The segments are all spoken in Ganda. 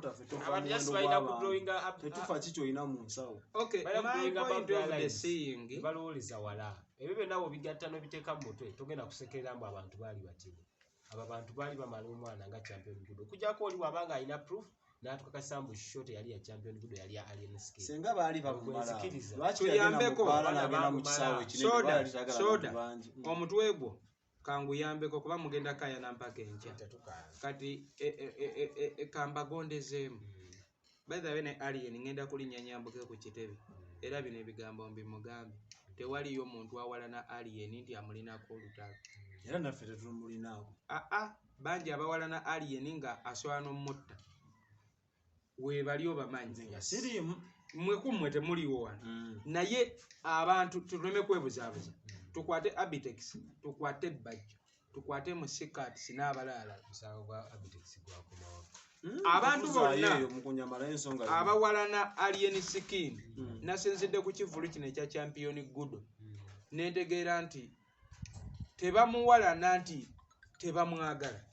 promota fe tofa tetufa kicho ina mu nsawo. Okay, my point of the saying balowoliza wala ebyo nabo bigatta no biteeka mu mutwe togenda kusekerera mbu abantu bali batibu aba bantu bali bamala omwana nga champion gudo kujako oli wabanga alina proof n'atukakasa mbu short yali ya champion gudo yali ya Alien Skin senga bali babumala lwaki yambeko bala mu kisawo kinene soda omutwe gwo kangu yambeko kuba mugenda kaya nampaka encha kati kamba gondezemu by the way ne Alien ngenda kulinya nyambuke ku kitebe era bino ebigambo mbimugambe tewaliyo omuntu awalana Alien nti amulinako olutalo era naffe tetumulinako banji abawalana Alien nga aswala n'omutta we bali obamanyi sirimu mwe temuliwo wano naye abantu tuleme kwebuzaabuza tukwate Abitex tukwate Bajjo tukwate Musikati n'abalala musawo gwa Abitex gwakomawo abantu bonna abawalana Alien Skin nasenzedde ku kivulu kino ekya champion gudo nentegeera nti tebamuwalana nti tebamwagala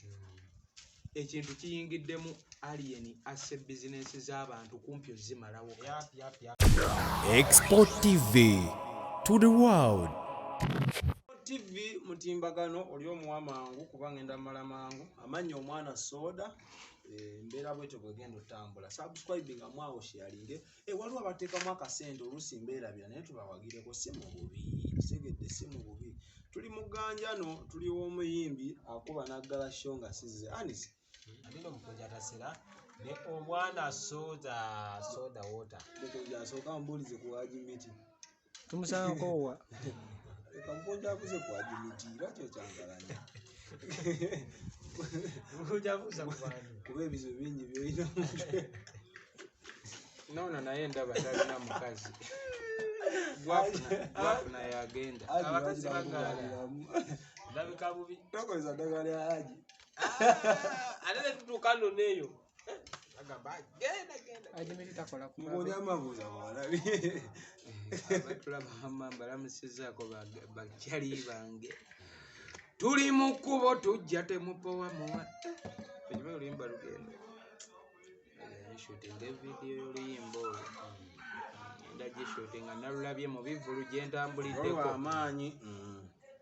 ekintu kiyingiddemu Alien asse bizinesi z'abantu kumpi ozimalawo Export TV to the world. TV mutimbagano oli omuwamangu kuba ngenda mala mangu amanya omwana soda mbeera bwetyo bwegenda otambula subscribe nga mwawo sharinge waliwo abateekamu akasente oluusi mbeera bya naye tubawagireko si mu bubi segedde si mu bubi tuli mu gganjano tuli w'omuyimbi akuba naggala show nga sizze anisi alina Omukunja tasera ne omwana soda water asooka mbuulize ku wajimiti tumusangakowa Omukunja akuze ku wajimiti lwaki okyangalanya kuba ebizo bingi byolina mutwe nono naye ndaba talina mukazi gwafuna yagenda abakazi bagala ndabika bubi tokozesa ddagala lya haji ate tutuuka nno neeyo agamba genda Mukunja amabuuza bwalabi abatulaba balamusizaako bakyali bange tuli mu kkubo tujja temupowa muwa ekiba oluyimba lugendo shootinga evidiyo y'oluyimba olwo enda gishootinga nalulabye mu bivulu gye ntambuliddeko amaanyi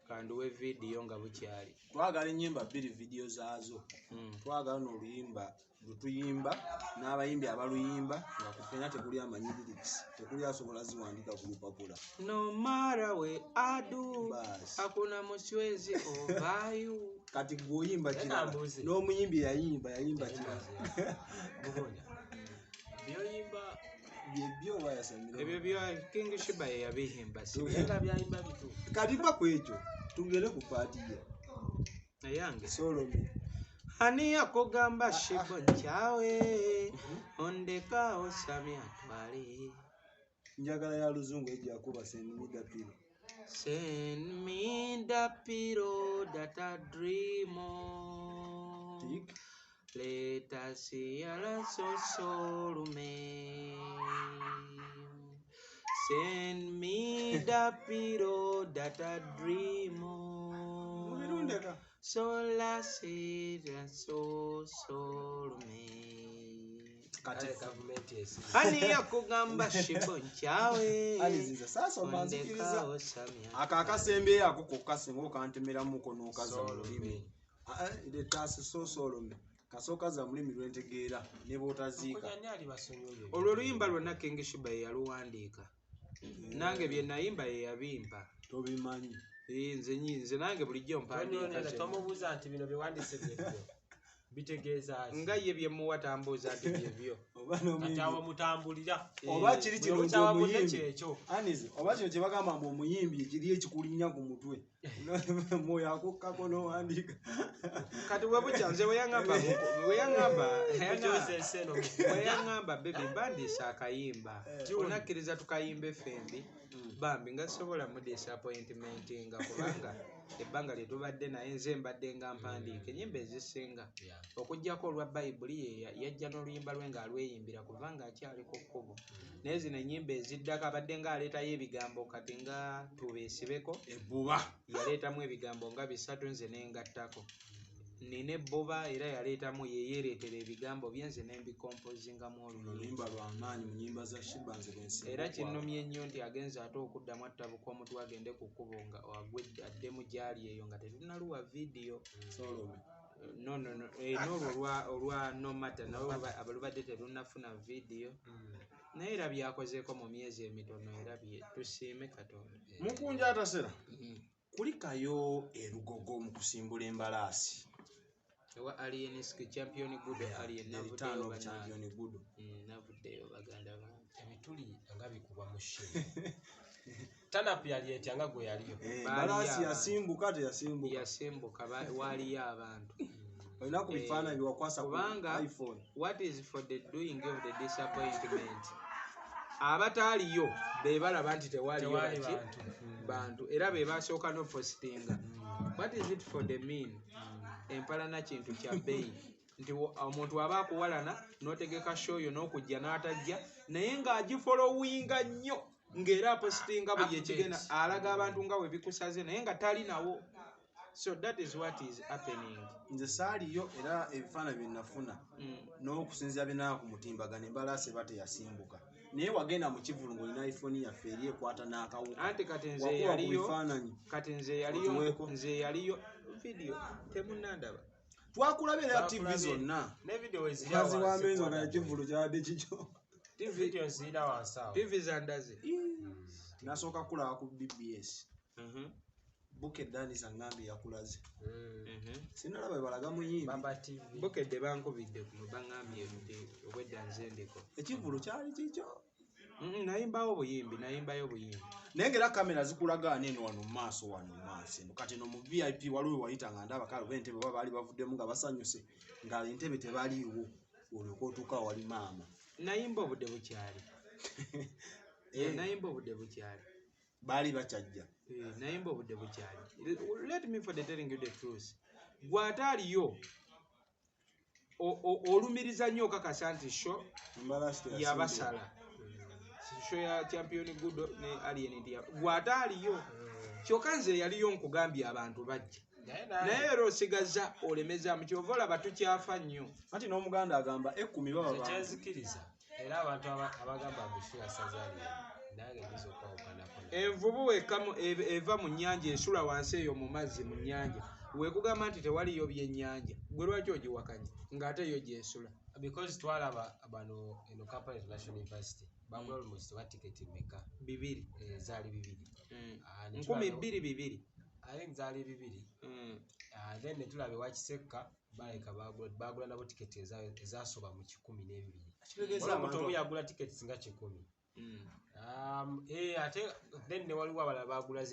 kanduwa evidiyo nga bukyali twagala ennyimba bbiri vidiyo zaazo twagala n'oluyimba lutuyimba n'abayimbi abaluyimba nga kufena tekuli amanyi lyrics tekuli asobola ziwandika ku lupapula no matter we adu hakuna muswezi ovayu kati gwoyimba kirala n'omuyimbi yayimba kirala byoyimba byebyo wayasamira ebyo bya King Shiba yabihimba sibyenga byayimba bitu kati pa kwekyo tugere ku paati ye nayange Solomi ani yakugamba shibo nchawe ondeka osami atwale njagala ya luzungu ejja kuba send me the pillow that I dream of let us see a so me send me the pillow that I dream of so la see so me kati government yes ani yakugamba shibo nchawe alizinza sasa omanzikiriza akakasembe yako kokasenga okantemera mukono okaza olulimi ile tasi solome kasoka za mulimi lwentegeera ne botaziika olwo luyimba lwonna King Shiba yaluwandiika nange bye nayimba ye yabimpa tobimanyi nze nange bulijjo mpandiika tomubuuza nti bino biwandise byebyo bitegeeza nga ye byemuwa tambuuza nti byebyo katawa mutambulira oba kiri kino omuyimbi anize oba kino kyebagamba mbu omuyimbi ekiri ekikulinya ku mutwe moyo akukkako n'owandiika kati webukyanze weyaŋŋamba bebi mbandiisa akayimba onakkiriza tukayimba effembi bambi nga sobola mu disappointment nga kubanga ebbanga lye tubadde naye nze mbadde nga mpandiika ennyimba ezisinga okuggyako olwa bayibuli yajja n'oluyimba lwe ng'alweyimbira kubanga akyali ku kkubo naye zino ennyimba eziddako abadde ng'aleetayo ebigambo kati nga tubeesibeko ebbuba yaleetamu ebigambo nga 3 nze nengattako nina ebboba era yaleetamu yeyeereetera ebigambo byenze n'embikompozingamu oluyimba lw'amaanyi mu nnyimba za Shibanze bwensi era kinnomye nnyo nti agenza ate okuddamu attabuka omutwe agende ku kkubo nga addemu gyali eyo nga tetunnaluwa vidiyo n'olwo olwa nomata nawe abalubadde terunnafuna vidiyo naye era byakozeeko mu myezi emitono era tusiime Katonda. Mukunja atasera kulikayo erugogo mu kusimbula embalaasi ewa Alien Skin champion good alien navuddeyo baganda bange ebituli nga bikuba mu shini tanapu yali etya nga gwe yaliyo embalaasi yasimbuka teyasimbuka yasimbuka waaliyo abantu olina ku bifaananyi biwakwasa ku iPhone. What is for the doing of the disappointment abataaliyo be balaba nti tewaaliyo bantu era be basooka n'opostinga. What is it for the mean empalana kintu kya bbeeyi nti omuntu aba akuwalana n'otegeka shoyo n'okujja n'atajja naye ng'agifolowinga nnyo ng'era apostinga buli ekigenda alaga abantu nga we bikusaze naye nga tali nawo. So that is what is happening. Nze saaliyo era ebifaananyi bye nafuna n'okusinziira byenaba ku mutimbagano embalaasi eba teyasimbuka naye wagenda mu kivulu ng'olina iPhone yaffe eri ekwata n'akawuka anti kati nze yaliyo vidiyo temunnandaba twakulabira TV zonna kazi w'amenzo nga ekivulu kyabadde kikyo TV zandaze nasooka kulaba ku BBS Bukedde Sangambye yakulaze sinalaba balaga muyimbi Bukedde bankubidde ku bangambye nti obwedda nze ndiko ekivulu kyali kikyo nayimbayo buyimbi naye ngera kamera zikulaga neno wano mu maaso kati no mu VIP waliwo wayita nga ndaba kale b'entebe baba baali bavuddemu nga basanyuse nga entebe tebaliiwo olyoka otuuka wali maama nayimba obudde bukyali baali bakyajja nayimba obudde bukyali. Let me for the telling you the truth gwe ataaliyo olumiriza nnyo okakasa nti sho yabasala sho ya champion good ne alien ndia gwe ataaliyo kyokka nze yaliyo nkugambye abantu bajja naye era osigaza olemeza mu kyova olaba tukyafa nnyo anti n'omuganda agamba 10 baba kyenzikiriza era abantu abagamba bushu yasazaali nange ngizo kwawukanako envubu eva mu nnyanja esula wansi eyo mu mazzi mu nnyanja wekugamba nti tewaliyo byennyanja gwe lwaki ogiwakanya ng'ate yo gyesula because twalaba bano eno Kampala International University bagula almost wa ticket meka 2 zaali 2 2,200 I think zaali 2 then netulabe wakisekka baleka bagula nabo ticket ezasoba mu 12 omuntu omu yagula tickets nga 10 ate then ne waliwo abalala bagula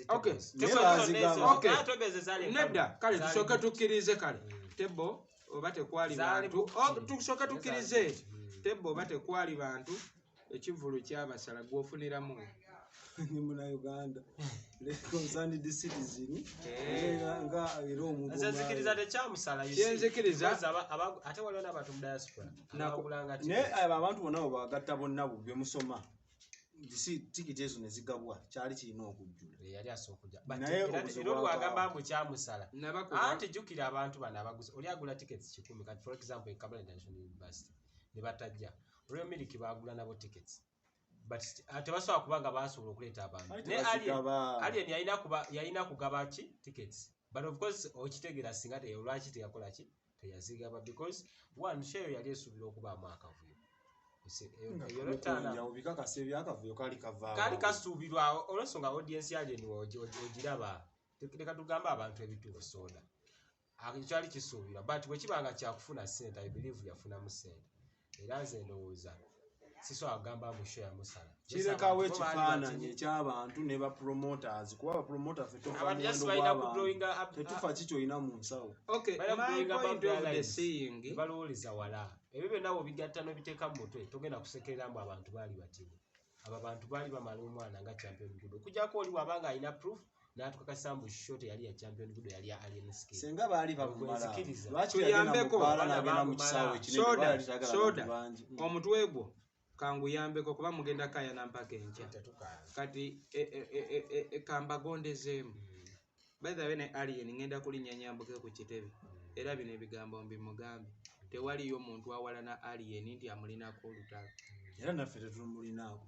nedda kale tusooke tukkirize kale tebo oba tekwali bantu tusooke tukkirize tebo oba tekwali bantu ekivulu kyabasala gwofuniramu ni muna Uganda concerned citizen nga ero omuntu azikiriza tekyamusala yenzikiriza ate waliwo n'abantu mu diaspora nabagulanga abantu bonna bagatta bonna bwe musoma tikiti ezo nezigabwa kyali kirina okujjula yali asokujja naye olwagamba mbu kyamusala anti jjukira abantu bano abaguzi oli agula tickets 10 kati for example in Kampala International University ne batajja olwo miliki bagula nabo tickets but tebasobola kubanga basobola okuleeta abantu ne alien yalina kugaba ki tickets but of course okitegera singa lwaki teyakola ki teyazigaba because one share yali esuubira okubaamu akavuyo kali kasuubirwa olw'ensonga audience alien ogiraba leka tugamba abantu ebituufu soda kyali kisuubirwa but bwe kibanga kyakufuna ssente I believe yafunamu ssente era nze ndowooza sisobola kugamba musho yamusala kirekawo ekifaananyi eky'abantu ne ba promoters kuba ba promoters tetufa kikyolina mu nsawo balowoleza wala ebyo byonna bwobigatta n'obiteeka mu mutwe togenda kusekerera mbu abantu baali batini abo abantu baali bamala omwana nga champion gudo okujjako oli wabanga alina proof n'atukakasa mbu sho teyali ya champion gudo yali ya Alien Skin senga baali babumala tuyambeko soda omutwe gwo kanguyambeko kuba mugenda kaya nampaka enkya kati kambagondezemu by the way ne alien ngenda kulinya nyambuke ku kitebe era bino ebigambo mbimugambe tewaliyo omuntu awalana alien nti amulinako olutalo era naffe tetulinaako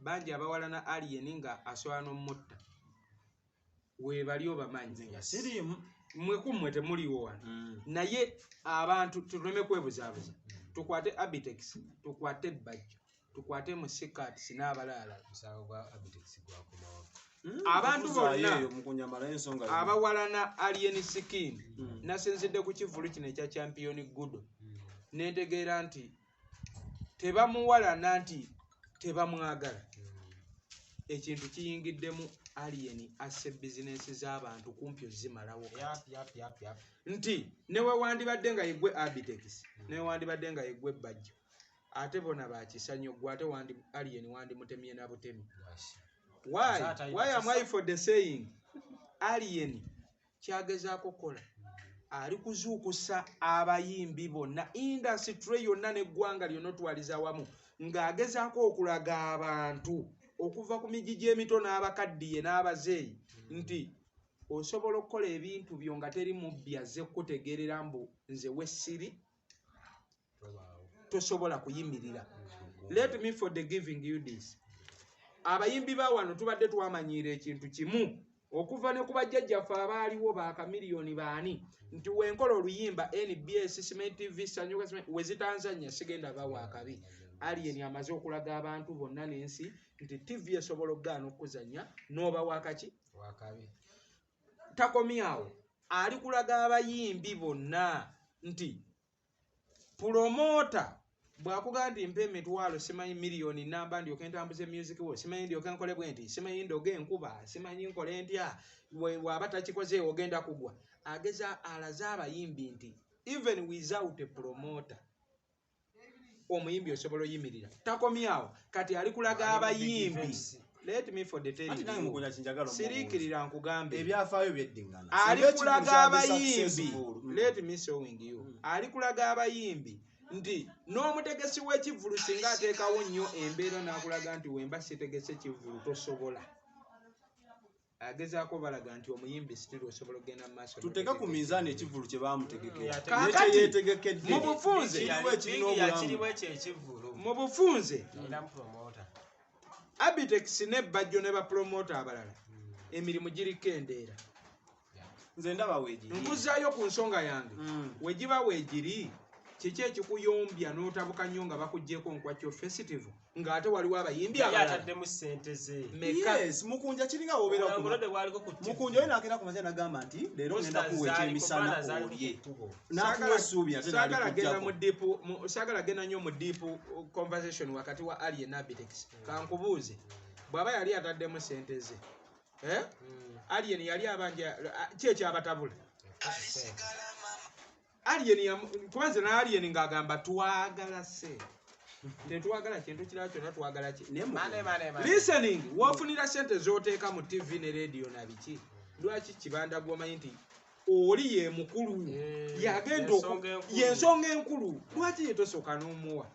bangi abawalana alien nga asobola n'omutta weebali obamanyi nga siriimu mwekummwe temuliwo wano naye abantu tuleme kwebuzaabuza tukwate abitex tukwate ebbajjo tukwate musikatisi n'abalaala abantu bonna abawalana alien skin nasinzidde ku kivulu kino ekya champion gudo nentegeera nti tebamuwalana nti tebamwagala ekintu kiyingiddemu alien asse bizinesi z'abantu kumpi ozimalawo nti newe wandibadde nga yegwe abitex newe wandibadde nga yegwe ebbajjo ate bona bakisanyo gwe ate alien wandimutemye na butemi why am I for the saying alien kyagezaako kola ali kuzuukusa abayimbi bonna industry yonna n'eggwanga lyonna otwaliza wamu ng'agezaako okulaga abantu okuva ku migi gy'emito n'abakaddiye n'abazeeyi nti osobola okukola ebintu byo nga teri mubbi azze kutegeerera mbu nze wessiri tosobola kuyimirira. Let me for the giving you this. Abayimbi ba wano tubadde twamanyiira ekintu kimu okuva ne ku bajjajjaffe abaaliwo baakamiliyoni baani nti wenkola oluyimba NBS Cement TV Sanyoka Cement wezitanzanya sigenda bawa akabi alien amaze okulaga abantu bonna n'ensi nti TV esobola okugaana okuzanya n'oba wakaki wakabi takomyawo ali kulaga abayimbi bonna nti promota bw'akugaa nti mpa emitwalo simanyi miliyoni namba ndyoke ntambuze music wo simanyi ndyoke nkole bwe nti simanyi ndoge enkuba simanyi nkole ntya waba takikoze ogenda kugwa ageza alaze abayimbi nti even without a promoter omuyimbi osobola oyimirira takomyawo kati ali kulaga abayimbi. Let me for the tell you sirikirira nkugambe ebyafaayo byeddingana ali kulaga abayimbi. Let me showing you ali kulaga abayimbi nti n'omutegesi w'ekivulu singa ateekawo nnyo embeera n'akulaga nti wemba sitegese kivulu tosobola agezaako balaga nti omuyimbi sitiri osobola okugenda mu maaso tuteeka ku minzaani ekivulu kye baamutegekera kakati mu bufunze abitex n'ebbajjo ne bapromota abalala emirimu giriko endeera nze ndaba weegiri nkuzaayo ku nsonga yange wegiba weegiri kiki ekikuyombya n'otabuka nnyo nga bakuggyeko nkwakyo festival ng'ate waliwo abayimbi ataddemu ssente ze yes mukunja kiringa wobeera mukunja oyo naagenda ku mazina n'agamba nti leero ngenda kuweeka emisana olye n'akuwa essuubi ate saagala genda nnyo mu deep conversation wakati wa alien abitex kankubuuze bw'aba yali ataddemu ssente ze alien yali abanja ki ekyabatabula alien kubanze na alien ng'agamba twagala se tetwagala kintu kirala kyonna twagala ki listening wofunira sente z'oteeka mu TV ne radio na biki lwaki kibanda gwomanyi nti oli ye mukulu yagenda yensonga enkulu lwaki yetosooka n'omuwa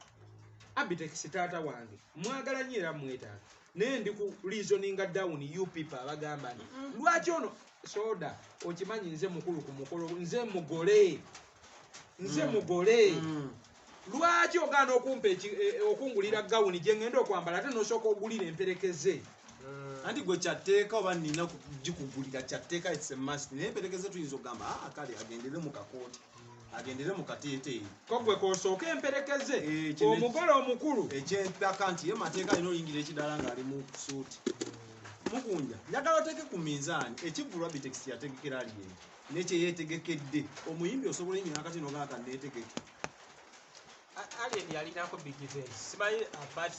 abitex taata wange mwagala nnyo era mwetaaga naye ndi ku reasoninga down you people abagamba nti lwaki ono soda okimanyi nze mukulu ku mukolo nze mugole lwaki ogaana okumpa okungulira gawuni gye ngenda okwambala ate nosooka ogulira emperekeze anti gwe kyatteeka oba nina gikugulira kyatteeka esemasi naye emperekeze tuyinza okugamba kale agendere mu kakooti agendere mu kateeteeyi ko gwe kosooka emperekeze omugole omukulu ekyempaka nti ye mateeka alina oyingira ekidala ng'ali mu suuti mukunja njagala oteeke ku minzaani ekivulu abitex yategekera alien nekyeyetegekedde omuyimbi osobola yingira akati nogana kanneetegeke alien yalinako big event simanyi but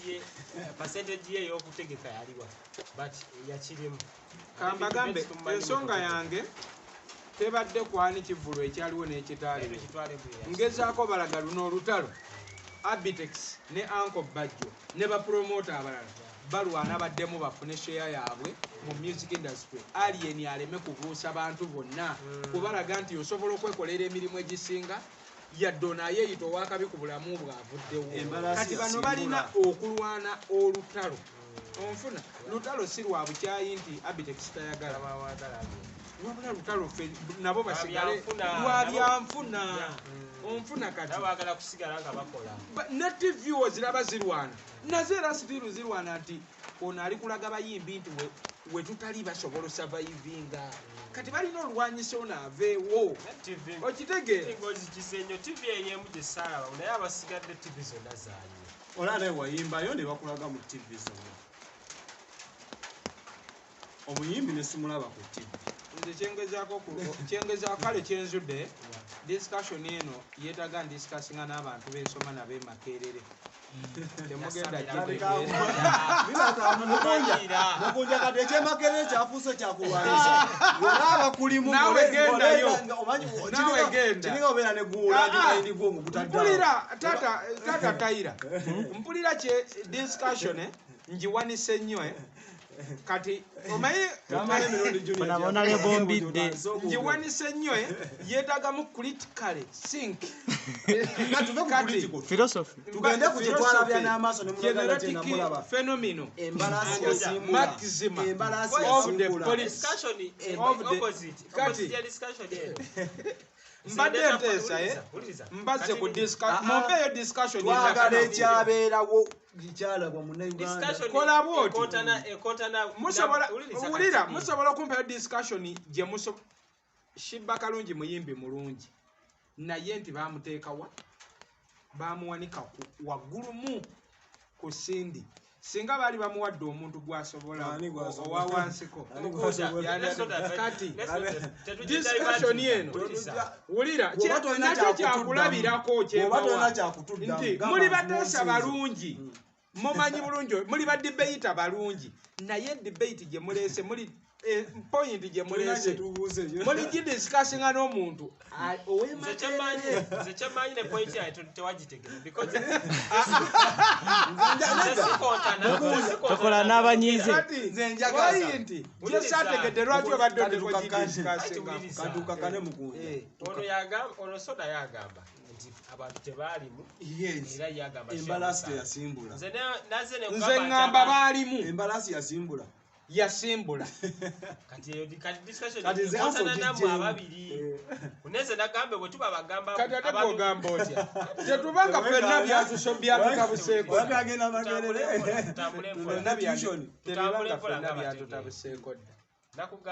percentage ye y'okutegeka yaliwa but yakirimu kambagambe ensonga yange tebadde kwani kivulu ekyaliwo n'ekitaaliwo ngezaako balaga luno olutalo abitex ne anko bajjo ne bapromota abalala balwana baddemu bafune share yaabwe mu music industry alien aleme kubuusa bantu bonna kubalaga nti osobola okwekolera emirimu egisinga yaddo naye yito wakabi ku bulamu bwavuddewo kati bano balina okulwana olutalo onfuna lutalo si lwa bukyayi nti abitex tayagala wabula lutalo ffe nabo basigale lwabyanfuna onfuna kati nabagala kusigala nga bakola ne TV oziraba zirwana nazo era sitiru zirwana nti ono ali kulaga bayimbi nti we tutali basobola survivinga kati balina olwanyisa ono aveewo okitegeera ngozi kisenyo TV eyemu gisala naye abasigadde TV zonna zaanyi olale wayimbayo ne bakulaga mu TV zonna omuyimbi ne simulaba ku TV nze kyengezaako kale kyenzudde discussion eno yeetaga ndisikasinga n'abantu b'ensoma n'ab'emakerere temugenda Mukunja kati ekyemakerere kyafuuse kyakulwanyisa olaba kulimu nawe gendayo kiringa obeera ne guwulandikaindi gwomu mpulira tata tayira mpulira kye discussion ngiwanise nnyo kati omaye bonabona lebombidde ngiwanise nnyo yeetagamu critically think kati philosophy tugende ku kyetwala bya n'amaaso ne mulagala tena mulaba phenomenon embalasi yasimula maxima embalasi of the yasimula discussion opposite discussion mbadde nteesa mbazze ku mumpeeyo discussion twagala ekyabeerawo kikyalabwa munauganda kola bwoti musobola okumpeeyo discussion gye Shibba Kalungi muyimbi mulungi naye nti bamuteekawa bamuwanika waggulu ku sindi singa baali bamuwadde omuntu gwasobola owa wansiko kati discussion eno wulira nakyo kyakulabirako kyebawa nti muli bateesa balungi mumanyi bulungi muli badibeyita balungi naye debate gye muleese muli point gye muleese muli gidiscussinga n'omuntu nze kyemanyi ne point yaye tewagitegera because tokola n'abanyiize nze njagaza nti gyesaategedde lwaki obadde otekogidiscussinga katukakane Mukunja ono soda yagamba nti abantu tebaalimu era yagamba embalasi teyasimbula nze ngamba baalimu embalasi yasimbula kati discussion namu ababiri uneze nagambe bwe tuba bagamba kati ogamba otya tetubanga ffenna byatutabuseeko bagenda makerere tetubanga ffenna byatutabuseeko dda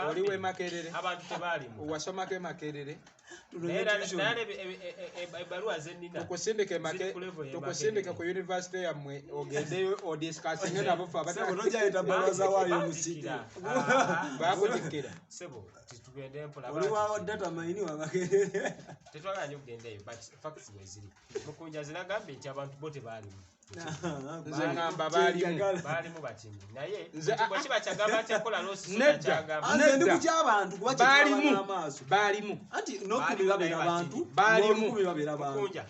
oliwe Makerere abantu tebaalimu wasomako Makerere ebaluwa zenina tukusindike ku university yammwe ogendeyo odiscussing nabo fe nojaeta baluwaza waayo musiki bakutikkira sebo titugende mpola oliwawo data maini wa Makerere tetwaganya okugendayo but facts weziri Mukunja zinagambe nti abantu bo tebaalimu nze ngamba baalimu batini naye bwekiba kyagamba nti akola ndi kukyabantu kuba baalimu anti nokumi babeera bantu Mukunja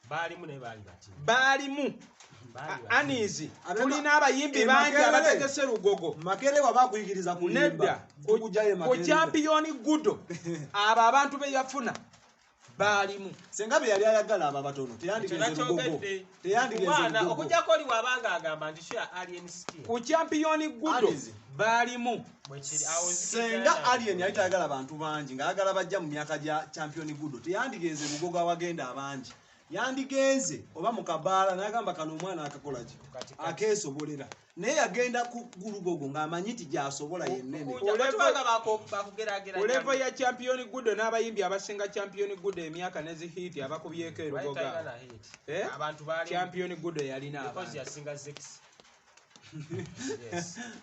baalimu naye baali batini baalimu anizi tulina abayimbi bangi abategese lugogo Makerere waba akuyigiriza kulimba ku champion gudo abo abantu be yafuna baalimu senga be yali ayagala aba batono teyandigenze lugogo okujjako oli wabanga agamba nti sure Alien Skin ku champion gudo baalimu senga Alien yali tayagala abantu bangi ngaagala bajja mu myaka gya champion gudo teyandigenze lugogo awagenda abangi yandigenze oba mukabaala nagamba kano omwana akakolaki akeesobolera naye yagenda ku lugogo ng'amanyi ti gyasobola yennene olevo ya champion gudo n'abayimbi abasinga champion gudo emyaka nezihiti abakubyeko erugogo champion gudo yalina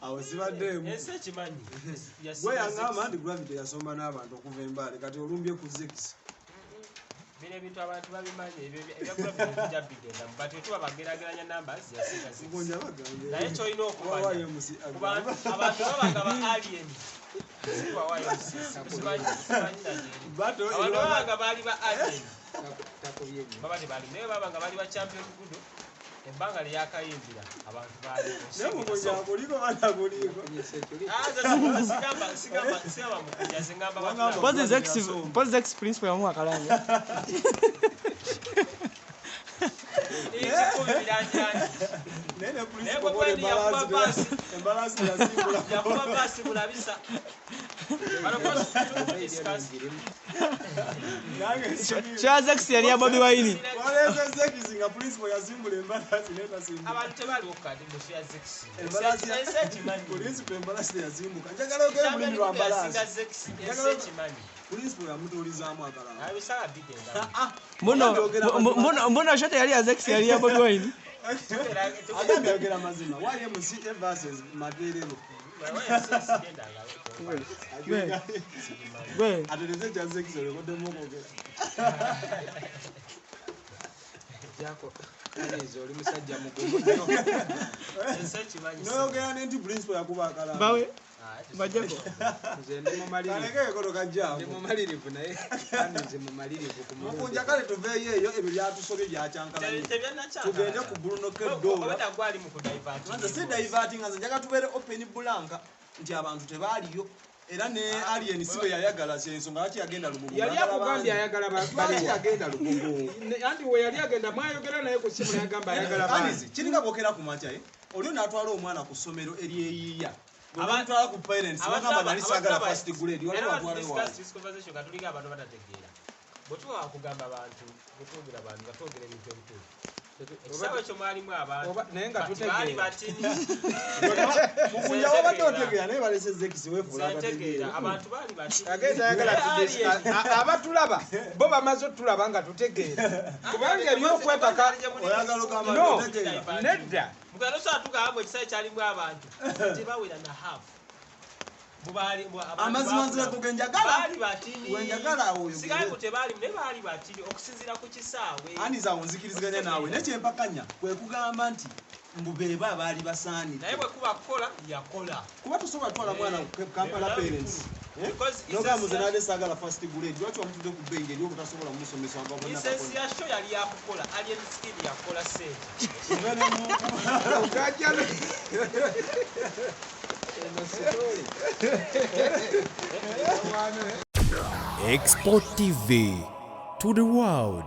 awo sibaddeemu gwe yangamba nti gravity yasoma n'abantu okuva embaale kati olumbye ku zix bino ebintu abantu babimanyi ebyakula bijja bigenda but wetuba bagerageranya numbers yasinga naye kyolina okumanya abantu babanga ba alien abantu babanga baali ba alien baba tebaali naye babanga baali ba champion gudo ebbanga lyakayimbira abantu baali Positive principle yamu akalanya embalasi yasimbula yakuba basi mulabisa But of course, to discuss Shazex yali ya Bobi Wine. Waleza Zex nga principal yazimbula embalasi neta simba. abantu tebali okukati mu share Zex. Embalasi Enseti mani. principal embalasi yazimbuka. Njagala ogere bulimi lwa Singa embalasi. Zex enseti mani. Principal yamutulizaamu akalala. Abisala bidenda. Mbona shot yali ya Zex yali ya Bobi Wine. Agambye ayogera mazima. Waliye mu CA versus Makerero. Gwe. Atereze kya Zex olekoddemu okwogera. Jako. Alizo oli musajja mugumu nnyo. Enseti mani. Noyogera nenti principal yakuba akalala. Bawe. Bajako. Nze ndi mumalirivu. Kaleke koto kajja. Ndi mumalirivu naye kandi nze mumalirivu ku mulundi. Omukunja kale tuveeyo eyo ebyo byatusobye byakyankalanye. Tugende ku Bruno Keddola. Obata gwali mu kudivert. Nze si diverting nze njaga tubeere open blank nti abantu tebaaliyo era ne alien sibe yayagala ensonga lwaki yagenda Lubugo. Yali akugambye ayagala bali yagenda Lubugo. Anti we yali agenda mwayogera naye ku simu yagamba ayagala bali. Kiringa bokera ku makya olio n'atwala omwana ku ssomero eryeyiya. Abantu ala ku parents bagamba bali sagala first grade wali watwala ewa. This conversation katuliga abantu batategeera. Bwetuwa kugamba abantu bwetwogera abantu batwogera ebintu ebituufu. Ekisawe kyo mwalimu abantu naye nga bali tutegeera. batini. Mukunja wabadde otegeera naye balese Zex weefula Tegeera abantu bali batini. Agenda ayagala tudisika abatulaba bo bamaze otulaba nga tutegeera. Kubanga ebyokwetaka oyagala okamba no otegeera. nedda. Mugano so atugamba ekisawe kyalimu abantu. Tebawera na half. Amazima nzira kugenjagala. Bali batini. Wenjagala oyo. Sigaye kutebali ne bali batini okusinzira ku kisaawe. Ani za onzikiriziganya nawe nekyempakanya kwe kugamba nti mbubeba baali basaanidde. Naye bwe kuba kukola yakola. Kuba tusobola twala mwana ku Kampala parents. Because Noga muzenade sagala first grade. Lwaki wamutudde ku bengi eri obutasobola musomesa nga bonna. Essential yali yakukola alien skin yakola sente. Ugajjalo. Export TV to the world.